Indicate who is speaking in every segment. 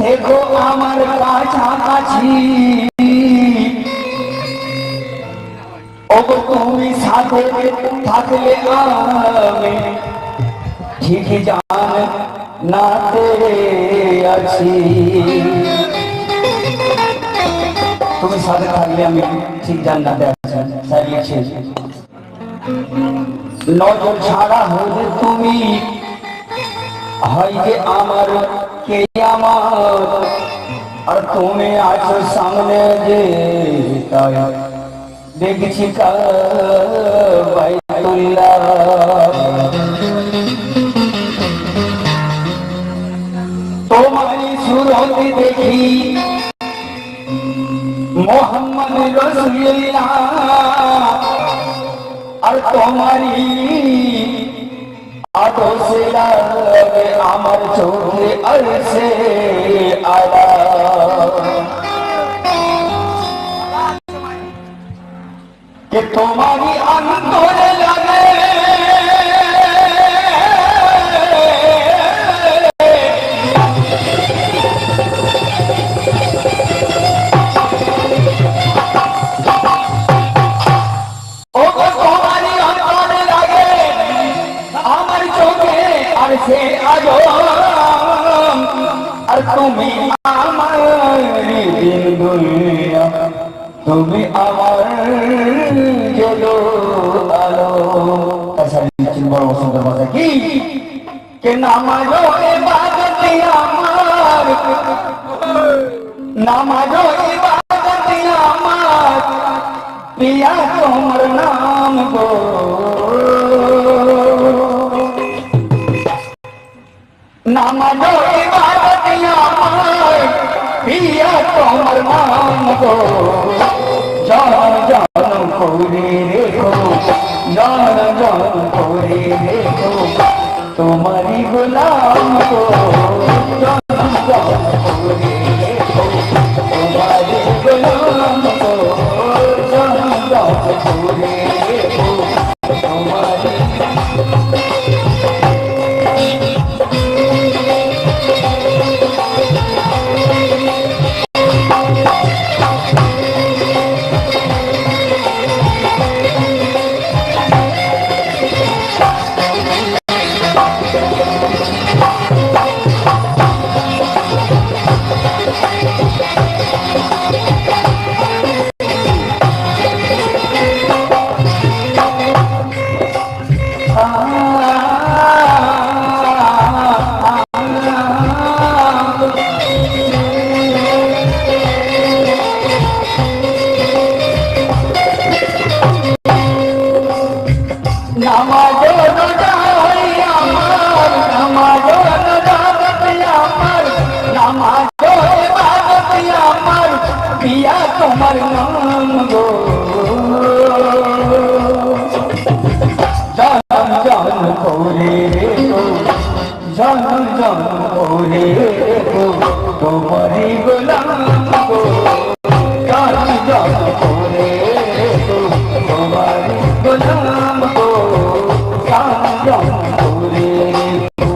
Speaker 1: থেকো আমার কাছাকাছি, ওগো তুমি সাথে থাকলে আমি ঠিক জান নাতে আছি। তুমি সাথে থাকলে আমি ঠিক জান্নাতে আছি। স্যার লিখছেন নজর ছাড়া হলে তুমি হয় যে আমার কে আমার, আর তুমি আছো সামনে যে তাই দেখছি বাইতুল্লাহ। তোমারই সুরতে দেখি মোহাম্মদ রাসূলুল্লাহ, আর তোমারই আদর্শে লাগে আমার চোখে আরশে আলা। কে তোমারই অন্তরে লাগে সে আজো, আর তুমি আমার দিন দুনিয়া, তুমি আমার জলো আলো। বড় সুন্দর কথা কি কে নামাজো ইবাদত আমার, নামাজো ইবাদত আমার, পিয়া তোমার নাম গো। নামাজো ইবাদত আমার, পিয়া তোমার নাম গো। জান জান করে রেখো, জান জান করে রেখো তোমারি গোলাম গো। জান জান করে রেখো তোমারি গোলাম গো। জান জান করে রেখো তোমারি। তোমার নাম গো। জান জান করে রেখো, জান জান করে রেখো তোমারি গোলাম গো। জান জান করে রেখো তোমারি গোলাম গো। জান জান করে রেখো।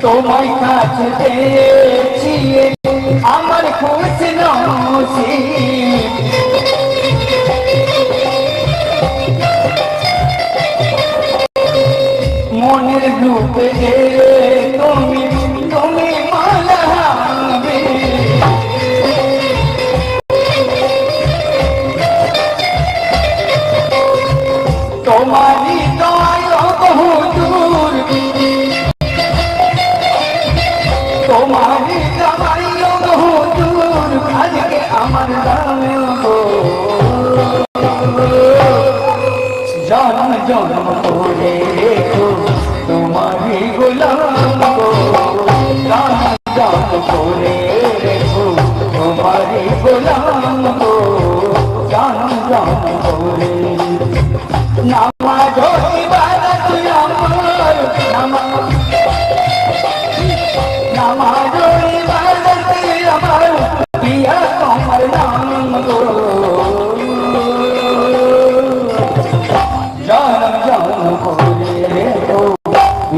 Speaker 1: তোমায় কাছে পেয়েছি আমার খুশ নসিব, মনের রূপে তুমি তুমি মালা হবে। তোমারই দয়ায় বহুদূর, তোমারই দয়ায় বহুদূর আজকে আমার দামে গো। জন্ম জন্ম করে রেখো তোমারই গোলাম গো। জান জান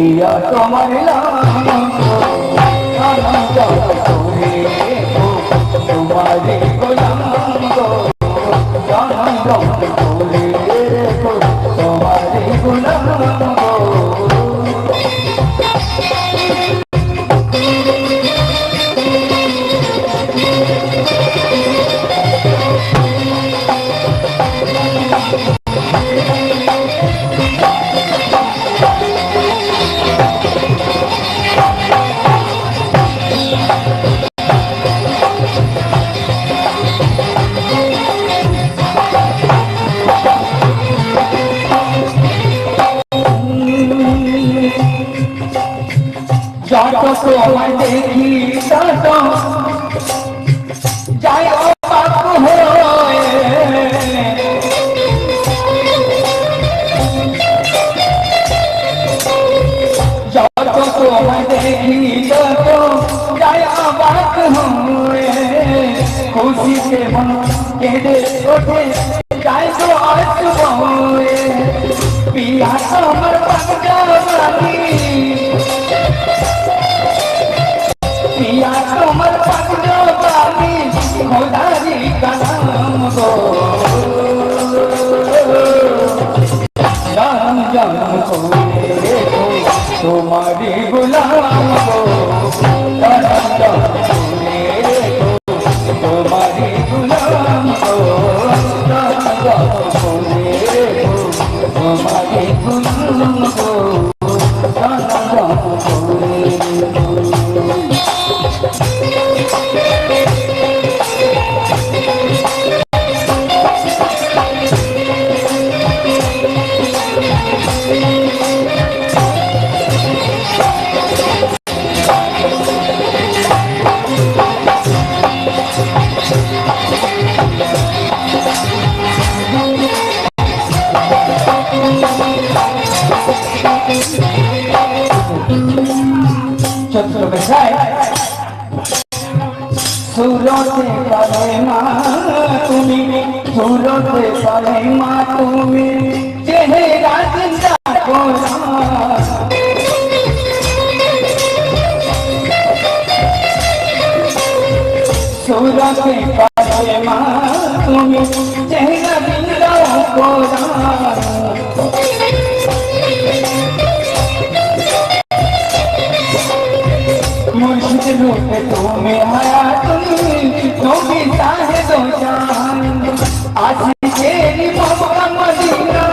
Speaker 1: पिया तुम्हारे तुम्हारे गुलाम गो तुम्हारे गुलाम गो যত তোমায় দেখি তত যাই অবাক হয়ে যত তোমায় দেখি তত যাই অবাক হয়ে খুশিতে মন কেঁদে ওঠে যাই তো আসব পিয়া তোমার পাগলামি पिया तुमर पगलो बानी खुदारी का नाम गो जान जान खोए हो तुम्हारी गुलाम गो जान जान खोए हो तुम्हारी गुलाम गो जान जान खोए हो तुम्हारी गुलाम गो जान जान खोए चतुर बसाए सूरते पाले माँ तुम्हें सूरते पाले माँ तुम्हें चेहरा जिंदा कोरा सूरते पाले माँ तुम्हें चेहरा जिंदा कोरा मुर्शिद रूप तुम्हें आया तुम भी चाहे दो जान आज तेरी मक्का मदीना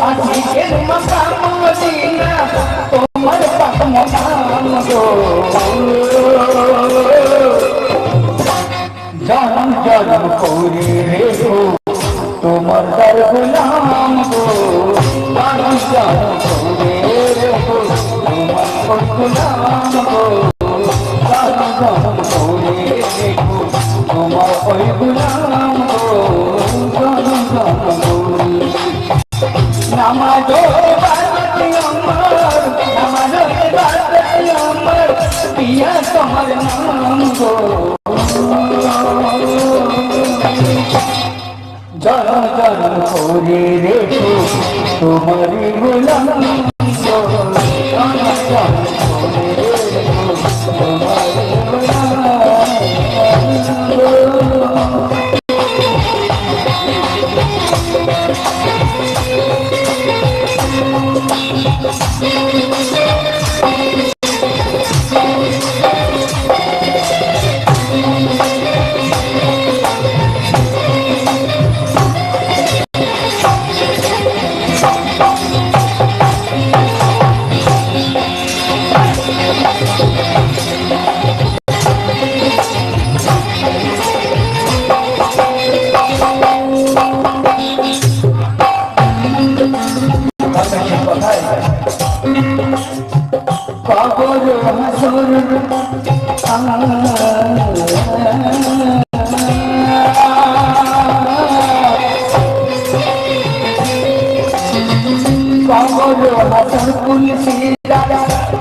Speaker 1: आज तेरी मक्का मदीना तुम्हारे पास मकान दो जानम जानम कोरी रे हो तुम्हार दर गुलाम गो जानम जानम कोरी रे हो तुम्हार गुलाम गो जानम जानम कोरी रे हो तुम्हार कोई गुलाम गो जानम जानम कोरी नामाजो बात अमर नामाजो बात अमर पिया तुम्हार नाम गो जान जान खोरे रे तुम्हारी गुलाम गो जान जान खोरे रे तुम्हारी गुलाम गो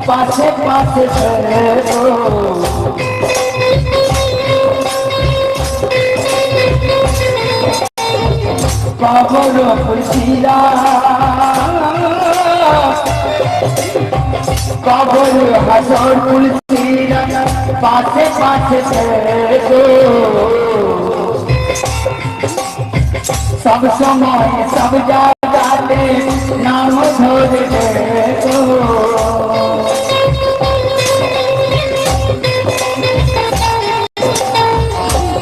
Speaker 1: पासे पासे पागल पुलसीरा কবর হাসর তুলসীরা পাশে পাশে থেকো সব সময় সব জায়গাতে নাম ধরে দেখো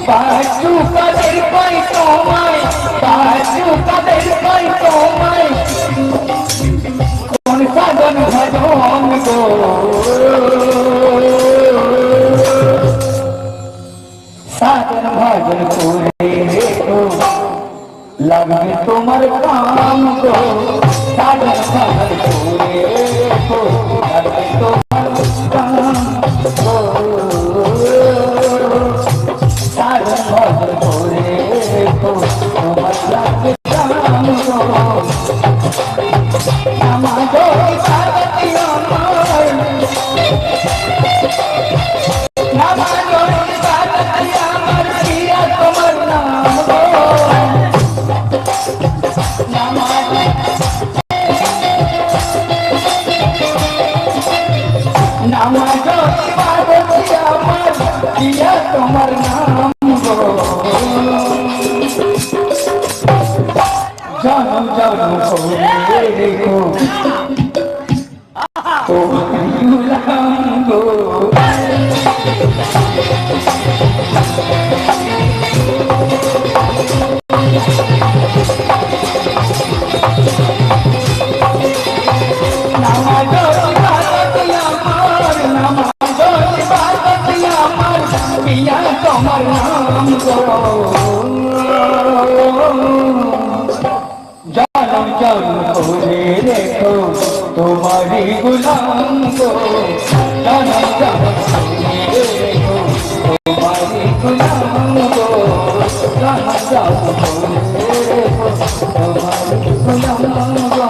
Speaker 1: বাজু কাদের পাই তোমায় বাজু কাদের পাই তোমায় কোন সাধন ভজন গো সাধন ভজন করে রেখো লাগবে তোমার কাম গো সাধন ভজন করে রেখো লাগবে তোমার কাম গো সাধন ভজন করে রেখো তোমার লাগবে কাম গো নামাজ পার্বতী আমার নামাজ পার্বতী আমার প্রিয়া তোমার নাম গো নামাজ পার্বতী আমার প্রিয়া তোমার নাম গো জনম জনম করে রেখো তোমার গুলাম গো নামাজ পার্বতী আমার নামাজ পার্বতী আমার প্রিয়া তোমার নাম গো জনম জনম করে রেখো তোমারি গুলাম গো জনম জনম করে রেখো তোমারি গুলাম গো জনম জনম করে রেখো তোমারি গুলাম গো